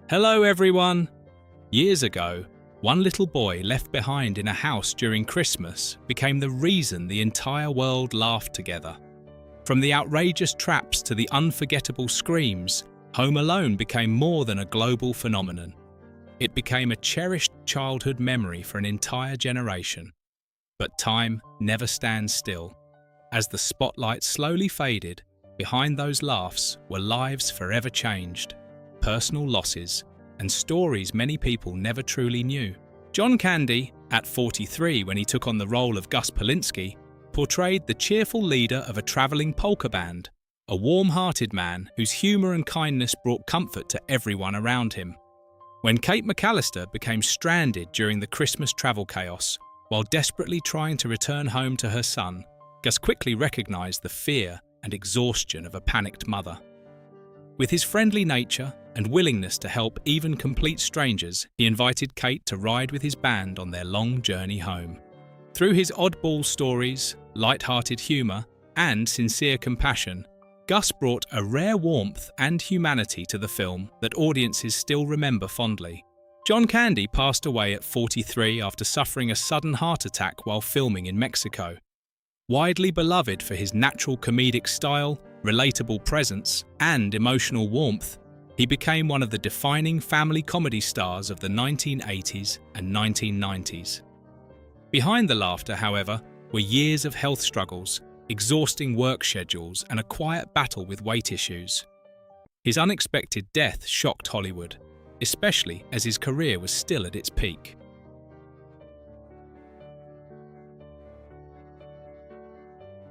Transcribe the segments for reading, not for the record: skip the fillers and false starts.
Hello everyone! Years ago, one little boy left behind in a house during Christmas became the reason the entire world laughed together. From the outrageous traps to the unforgettable screams, Home Alone became more than a global phenomenon. It became a cherished childhood memory for an entire generation. But time never stands still. As the spotlight slowly faded, behind those laughs were lives forever changed, personal losses, and stories many people never truly knew. John Candy, at 43 when he took on the role of Gus Polinski, portrayed the cheerful leader of a travelling polka band, a warm-hearted man whose humour and kindness brought comfort to everyone around him. When Kate McAllister became stranded during the Christmas travel chaos, while desperately trying to return home to her son, Gus quickly recognised the fear and exhaustion of a panicked mother. With his friendly nature and willingness to help even complete strangers, he invited Kate to ride with his band on their long journey home. Through his oddball stories, light-hearted humour, and sincere compassion, Gus brought a rare warmth and humanity to the film that audiences still remember fondly. John Candy passed away at 43 after suffering a sudden heart attack while filming in Mexico. Widely beloved for his natural comedic style, relatable presence, and emotional warmth, he became one of the defining family comedy stars of the 1980s and 1990s. Behind the laughter, however, were years of health struggles, exhausting work schedules, and a quiet battle with weight issues. His unexpected death shocked Hollywood, especially as his career was still at its peak.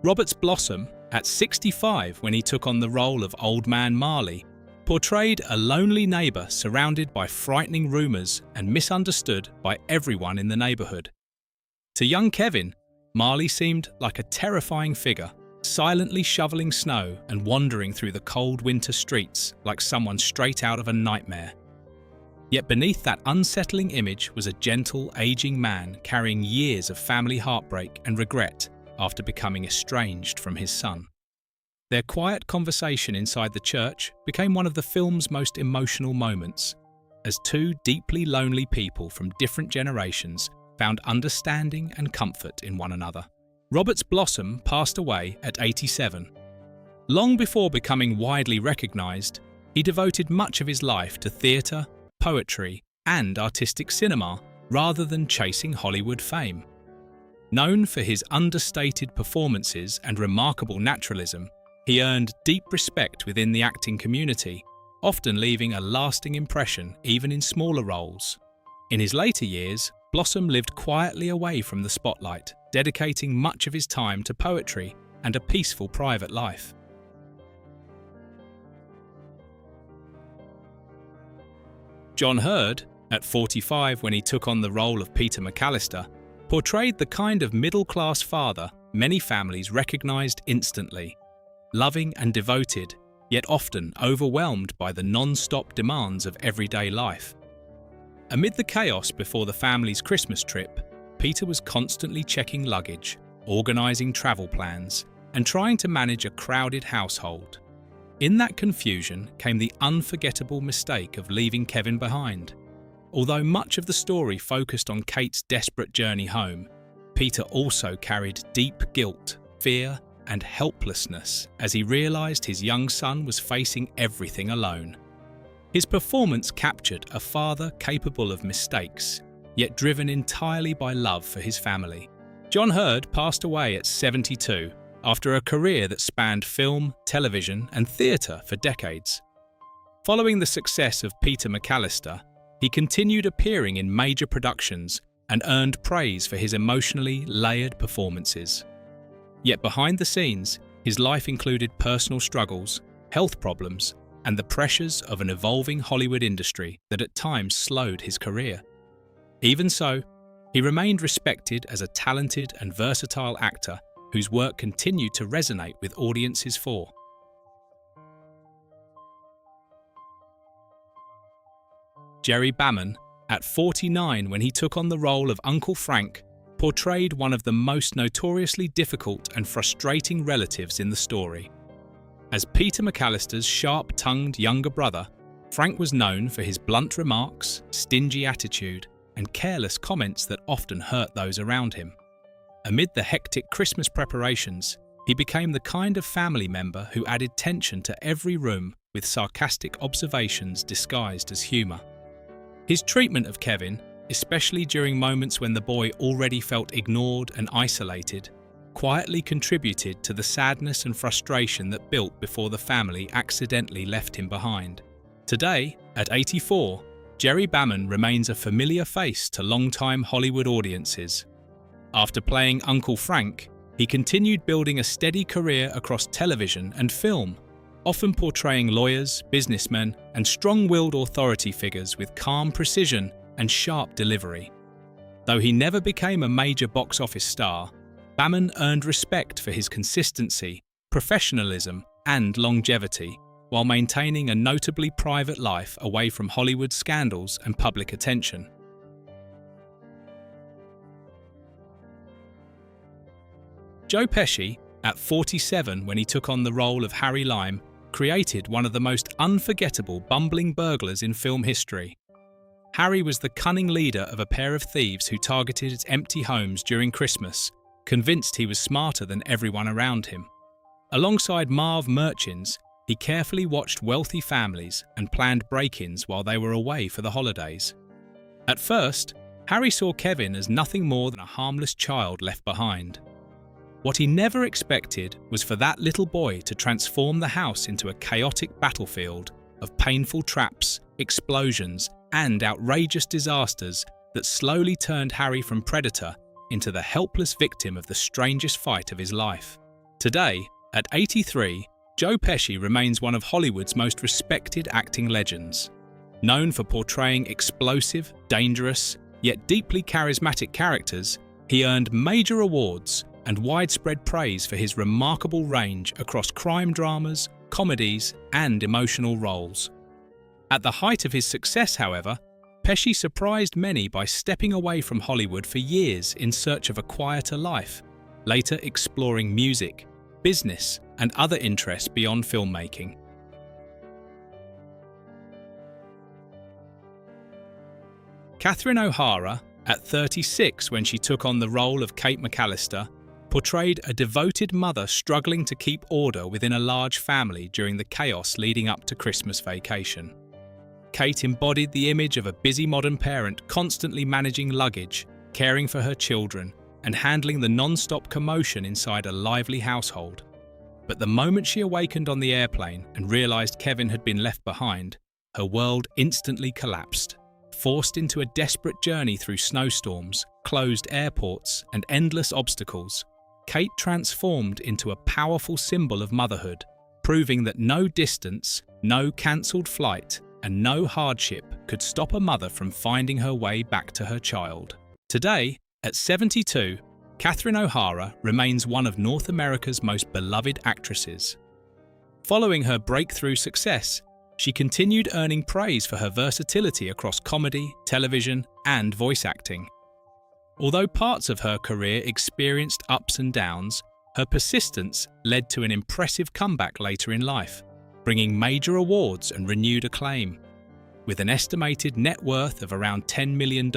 Robert's Blossom, at 65 when he took on the role of Old Man Marley, portrayed a lonely neighbour surrounded by frightening rumours and misunderstood by everyone in the neighbourhood. To young Kevin, Marley seemed like a terrifying figure, silently shoveling snow and wandering through the cold winter streets like someone straight out of a nightmare. Yet beneath that unsettling image was a gentle, ageing man carrying years of family heartbreak and regret after becoming estranged from his son. Their quiet conversation inside the church became one of the film's most emotional moments, as two deeply lonely people from different generations found understanding and comfort in one another. Robert's Blossom passed away at 87. Long before becoming widely recognised, he devoted much of his life to theatre, poetry, and artistic cinema rather than chasing Hollywood fame. Known for his understated performances and remarkable naturalism, he earned deep respect within the acting community, often leaving a lasting impression even in smaller roles. In his later years, Blossom lived quietly away from the spotlight, dedicating much of his time to poetry and a peaceful private life. John Hurd, at 45 when he took on the role of Peter McAllister, portrayed the kind of middle-class father many families recognised instantly. Loving and devoted, yet often overwhelmed by the non-stop demands of everyday life. Amid the chaos before the family's Christmas trip, Peter was constantly checking luggage, organising travel plans, and trying to manage a crowded household. In that confusion came the unforgettable mistake of leaving Kevin behind. Although much of the story focused on Kate's desperate journey home, Peter also carried deep guilt, fear, and helplessness as he realised his young son was facing everything alone. His performance captured a father capable of mistakes, yet driven entirely by love for his family. John Hurd passed away at 72 after a career that spanned film, television, and theatre for decades. Following the success of Peter McAllister, he continued appearing in major productions and earned praise for his emotionally layered performances. Yet behind the scenes, his life included personal struggles, health problems, and the pressures of an evolving Hollywood industry that at times slowed his career. Even so, he remained respected as a talented and versatile actor whose work continued to resonate with audiences for. Jerry Baman, at 49 when he took on the role of Uncle Frank, portrayed one of the most notoriously difficult and frustrating relatives in the story. As Peter McAllister's sharp-tongued younger brother, Frank was known for his blunt remarks, stingy attitude, and careless comments that often hurt those around him. Amid the hectic Christmas preparations, he became the kind of family member who added tension to every room with sarcastic observations disguised as humour. His treatment of Kevin, especially during moments when the boy already felt ignored and isolated, quietly contributed to the sadness and frustration that built before the family accidentally left him behind. Today, at 84, Jerry Baman remains a familiar face to longtime Hollywood audiences. After playing Uncle Frank, he continued building a steady career across television and film, often portraying lawyers, businessmen, and strong-willed authority figures with calm precision and sharp delivery. Though he never became a major box office star, Baman earned respect for his consistency, professionalism, and longevity, while maintaining a notably private life away from Hollywood scandals and public attention. Joe Pesci, at 47 when he took on the role of Harry Lime, created one of the most unforgettable bumbling burglars in film history. Harry was the cunning leader of a pair of thieves who targeted its empty homes during Christmas, convinced he was smarter than everyone around him. Alongside Marv Murchins, he carefully watched wealthy families and planned break-ins while they were away for the holidays. At first, Harry saw Kevin as nothing more than a harmless child left behind. What he never expected was for that little boy to transform the house into a chaotic battlefield of painful traps, explosions, and outrageous disasters that slowly turned Harry from predator into the helpless victim of the strangest fight of his life. Today, at 83, Joe Pesci remains one of Hollywood's most respected acting legends. Known for portraying explosive, dangerous, yet deeply charismatic characters, he earned major awards and widespread praise for his remarkable range across crime dramas, comedies, and emotional roles. At the height of his success, however, Pesci surprised many by stepping away from Hollywood for years in search of a quieter life, later exploring music, business, and other interests beyond filmmaking. Catherine O'Hara, at 36 when she took on the role of Kate McAllister, portrayed a devoted mother struggling to keep order within a large family during the chaos leading up to Christmas vacation. Kate embodied the image of a busy modern parent constantly managing luggage, caring for her children, and handling the non-stop commotion inside a lively household. But the moment she awakened on the airplane and realized Kevin had been left behind, her world instantly collapsed. Forced into a desperate journey through snowstorms, closed airports, and endless obstacles, Kate transformed into a powerful symbol of motherhood, proving that no distance, no cancelled flight, and no hardship could stop a mother from finding her way back to her child. Today, at 72, Catherine O'Hara remains one of North America's most beloved actresses. Following her breakthrough success, she continued earning praise for her versatility across comedy, television, and voice acting. Although parts of her career experienced ups and downs, her persistence led to an impressive comeback later in life, bringing major awards and renewed acclaim. With an estimated net worth of around $10 million,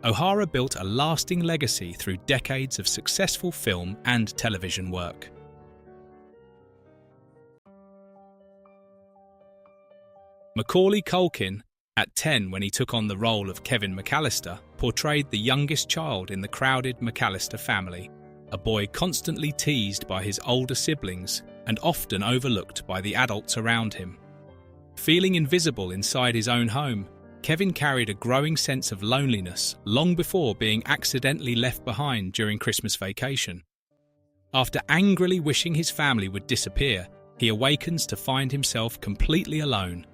O'Hara built a lasting legacy through decades of successful film and television work. Macaulay Culkin, at 10 when he took on the role of Kevin McAllister, portrayed the youngest child in the crowded McAllister family, a boy constantly teased by his older siblings and often overlooked by the adults around him. Feeling invisible inside his own home, Kevin carried a growing sense of loneliness long before being accidentally left behind during Christmas vacation. After angrily wishing his family would disappear, he awakens to find himself completely alone.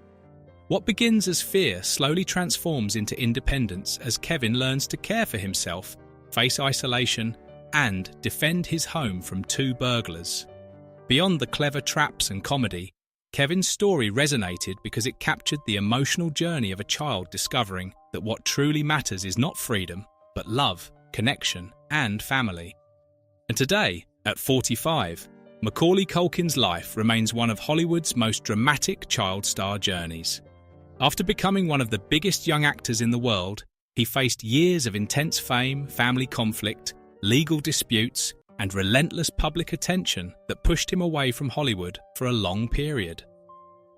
What begins as fear slowly transforms into independence as Kevin learns to care for himself, face isolation, and defend his home from two burglars. Beyond the clever traps and comedy, Kevin's story resonated because it captured the emotional journey of a child discovering that what truly matters is not freedom, but love, connection, and family. And today, at 45, Macaulay Culkin's life remains one of Hollywood's most dramatic child star journeys. After becoming one of the biggest young actors in the world, he faced years of intense fame, family conflict, legal disputes, and relentless public attention that pushed him away from Hollywood for a long period.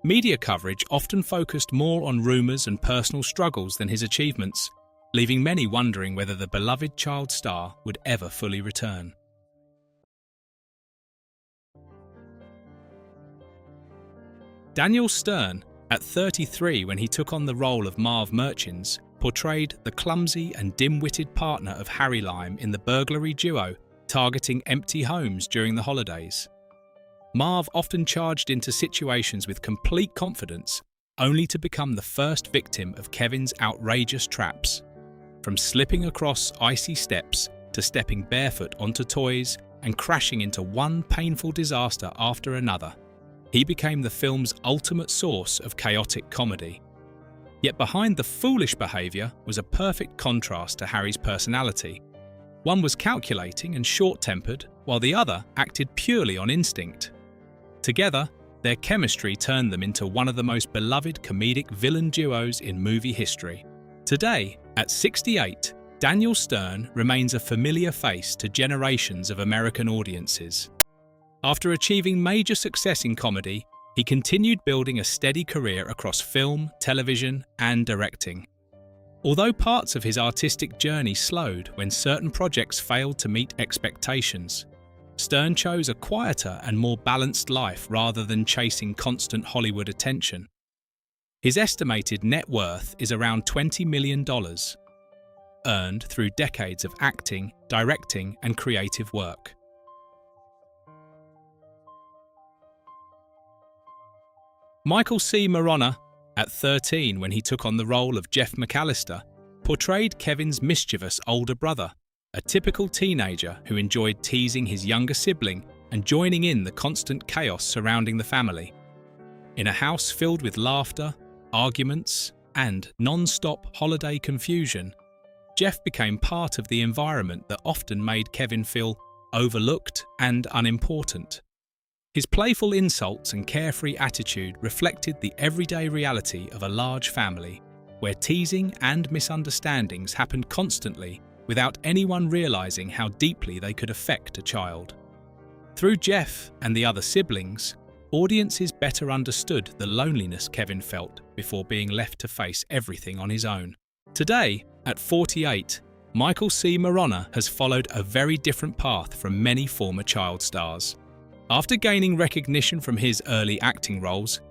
Media coverage often focused more on rumors and personal struggles than his achievements, leaving many wondering whether the beloved child star would ever fully return. Daniel Stern, at 33 when he took on the role of Marv Murchins, portrayed the clumsy and dim-witted partner of Harry Lime in the burglary duo targeting empty homes during the holidays. Marv often charged into situations with complete confidence, only to become the first victim of Kevin's outrageous traps. From slipping across icy steps to stepping barefoot onto toys and crashing into one painful disaster after another, he became the film's ultimate source of chaotic comedy. Yet behind the foolish behaviour was a perfect contrast to Harry's personality. One was calculating and short-tempered, while the other acted purely on instinct. Together, their chemistry turned them into one of the most beloved comedic villain duos in movie history. Today, at 68, Daniel Stern remains a familiar face to generations of American audiences. After achieving major success in comedy, he continued building a steady career across film, television, and directing. Although parts of his artistic journey slowed when certain projects failed to meet expectations, Stern chose a quieter and more balanced life rather than chasing constant Hollywood attention. His estimated net worth is around $20 million, earned through decades of acting, directing, and creative work. Michael C. Morona, at 13 when he took on the role of Jeff McAllister, portrayed Kevin's mischievous older brother, a typical teenager who enjoyed teasing his younger sibling and joining in the constant chaos surrounding the family. In a house filled with laughter, arguments, and non-stop holiday confusion, Jeff became part of the environment that often made Kevin feel overlooked and unimportant. His playful insults and carefree attitude reflected the everyday reality of a large family, where teasing and misunderstandings happened constantly without anyone realizing how deeply they could affect a child. Through Jeff and the other siblings, audiences better understood the loneliness Kevin felt before being left to face everything on his own. Today, at 48, Michael C. Morona has followed a very different path from many former child stars. After gaining recognition from his early acting roles,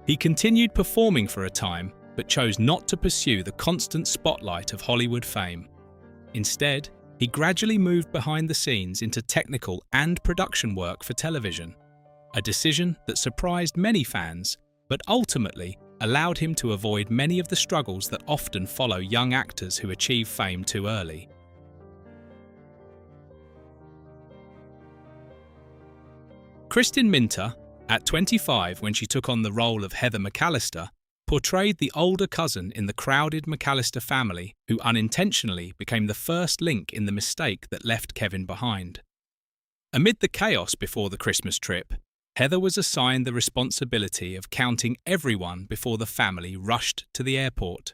he continued performing for a time but chose not to pursue the constant spotlight of Hollywood fame. Instead, he gradually moved behind the scenes into technical and production work for television, a decision that surprised many fans but ultimately allowed him to avoid many of the struggles that often follow young actors who achieve fame too early. Kristin Minter, at 25 when she took on the role of Heather McAllister, portrayed the older cousin in the crowded McAllister family who unintentionally became the first link in the mistake that left Kevin behind. Amid the chaos before the Christmas trip, Heather was assigned the responsibility of counting everyone before the family rushed to the airport.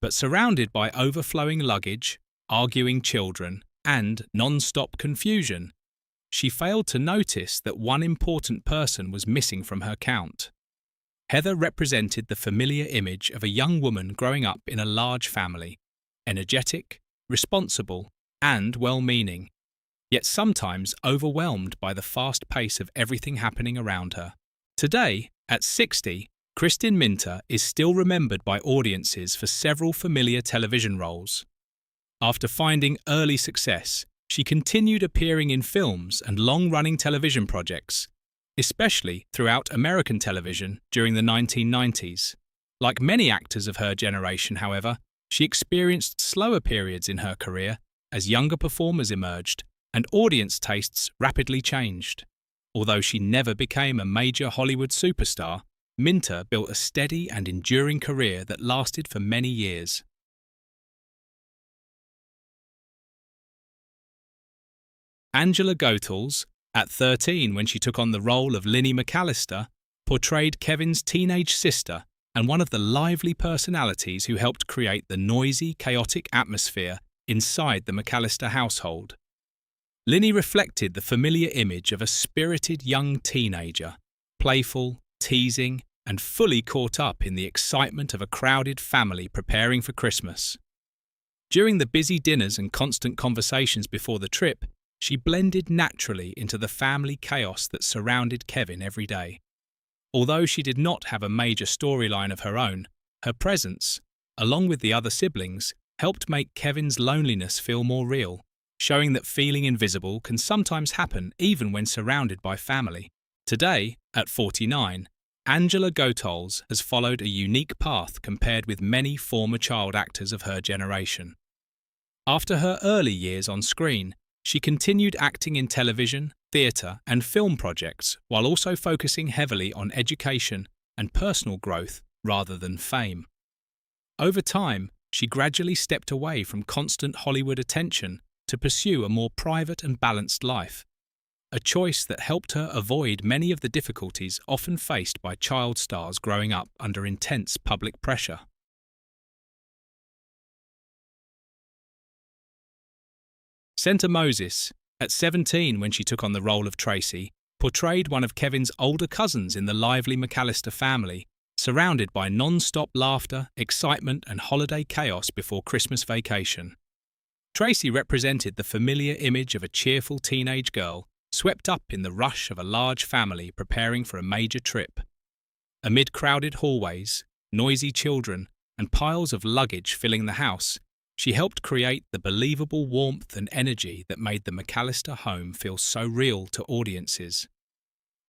But surrounded by overflowing luggage, arguing children, and non-stop confusion, she failed to notice that one important person was missing from her count. Heather represented the familiar image of a young woman growing up in a large family, energetic, responsible, and well-meaning, yet sometimes overwhelmed by the fast pace of everything happening around her. Today, at 60, Kristin Minter is still remembered by audiences for several familiar television roles. After finding early success, she continued appearing in films and long-running television projects, especially throughout American television during the 1990s. Like many actors of her generation, however, she experienced slower periods in her career as younger performers emerged and audience tastes rapidly changed. Although she never became a major Hollywood superstar, Minter built a steady and enduring career that lasted for many years. Angela Goethals, At 13, when she took on the role of Linnie McAllister, portrayed Kevin's teenage sister and one of the lively personalities who helped create the noisy, chaotic atmosphere inside the McAllister household. Linnie reflected the familiar image of a spirited young teenager, playful, teasing, and fully caught up in the excitement of a crowded family preparing for Christmas. During the busy dinners and constant conversations before the trip, she blended naturally into the family chaos that surrounded Kevin every day. Although she did not have a major storyline of her own, her presence, along with the other siblings, helped make Kevin's loneliness feel more real, showing that feeling invisible can sometimes happen even when surrounded by family. Today, at 49, Angela Goethals has followed a unique path compared with many former child actors of her generation. After her early years on screen, she continued acting in television, theatre, and film projects while also focusing heavily on education and personal growth rather than fame. Over time, she gradually stepped away from constant Hollywood attention to pursue a more private and balanced life, a choice that helped her avoid many of the difficulties often faced by child stars growing up under intense public pressure. Senta Moses, at 17 when she took on the role of Tracy, portrayed one of Kevin's older cousins in the lively McAllister family, surrounded by non-stop laughter, excitement, and holiday chaos before Christmas vacation. Tracy represented the familiar image of a cheerful teenage girl swept up in the rush of a large family preparing for a major trip. Amid crowded hallways, noisy children, and piles of luggage filling the house, she helped create the believable warmth and energy that made the McAllister home feel so real to audiences.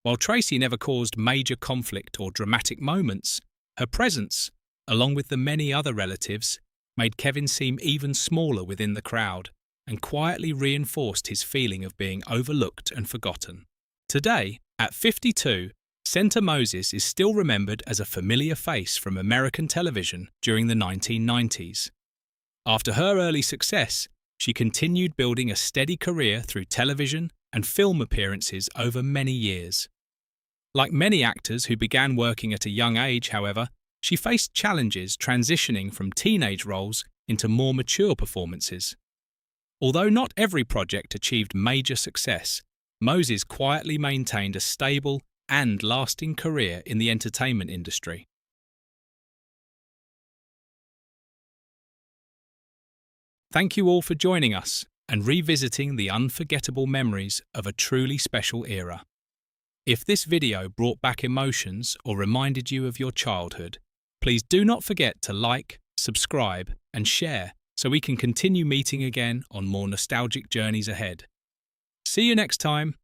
While Tracy never caused major conflict or dramatic moments, her presence, along with the many other relatives, made Kevin seem even smaller within the crowd and quietly reinforced his feeling of being overlooked and forgotten. Today, at 52, Senta Moses is still remembered as a familiar face from American television during the 1990s. After her early success, she continued building a steady career through television and film appearances over many years. Like many actors who began working at a young age, however, she faced challenges transitioning from teenage roles into more mature performances. Although not every project achieved major success, Moses quietly maintained a stable and lasting career in the entertainment industry. Thank you all for joining us and revisiting the unforgettable memories of a truly special era. If this video brought back emotions or reminded you of your childhood, please do not forget to like, subscribe, and share so we can continue meeting again on more nostalgic journeys ahead. See you next time.